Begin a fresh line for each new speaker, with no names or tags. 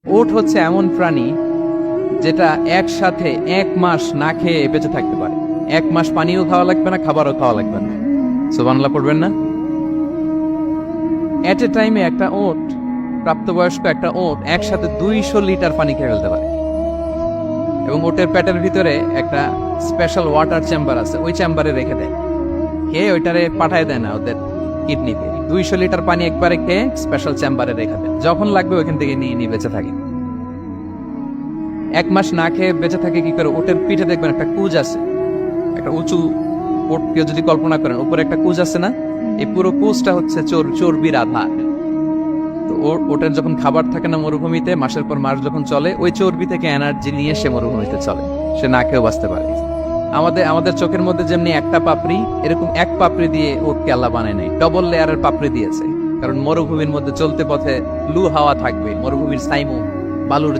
উট হচ্ছে এমন প্রাণী যেটা একসাথে 1 মাস না খেয়ে বেঁচে থাকতে পারে। 1 মাস পানিও খাওয়া লাগবে না, খাবারও খাওয়া লাগবে না। সুবহানাল্লাহ পড়বেন না? এট এ টাইমে একটা ওট, প্রাপ্তবয়স্ক একটা ওট একসাথে 200 লিটার পানি খেয়ে ফেলতে পারে। এবং ওটের পেটের ভিতরে একটা স্পেশাল ওয়াটার চেম্বার আছে, ওই চেম্বারে রেখে দেয়। খেয়ে ওইটারে পাঠায় দেয় না ওদের কিডনিতে। 200 লিটার পানি একবারে খেয়ে স্পেশাল চেম্বারে রেখে দেয়, যখন লাগবে ওইখান থেকে নিয়ে নিয়ে বেঁচে থাকে। 1 মাস না খেয়ে বেঁচে থাকে কি করে? ওটের পিঠে দেখবেন একটা কুজ আছে, একটা উঁচু ওট, কেউ যদি কল্পনা করেন উপরে একটা কুজ আছে না, এই পুরো কুজটা হচ্ছে চর্বির আধার। তো ওটের যখন খাবার থাকে না মরুভূমিতে, মাসের পর মাস যখন চলে, ওই চর্বি থেকে এনার্জি নিয়ে সে মরুভূমিতে চলে, সে না খেয়েও বাঁচতে পারে। আমাদের চোখের মধ্যে যেমনি একটা পাপড়ি, এরকম এক পাপড়ি দিয়ে ওটকে আল্লাহ বানায় নাই, ডবল লেয়ারের পাপড়ি দিয়েছে। কারণ মরুভূমির মধ্যে চলতে পথে লু হাওয়া থাকবে, মরুভূমির সাইমু বালুর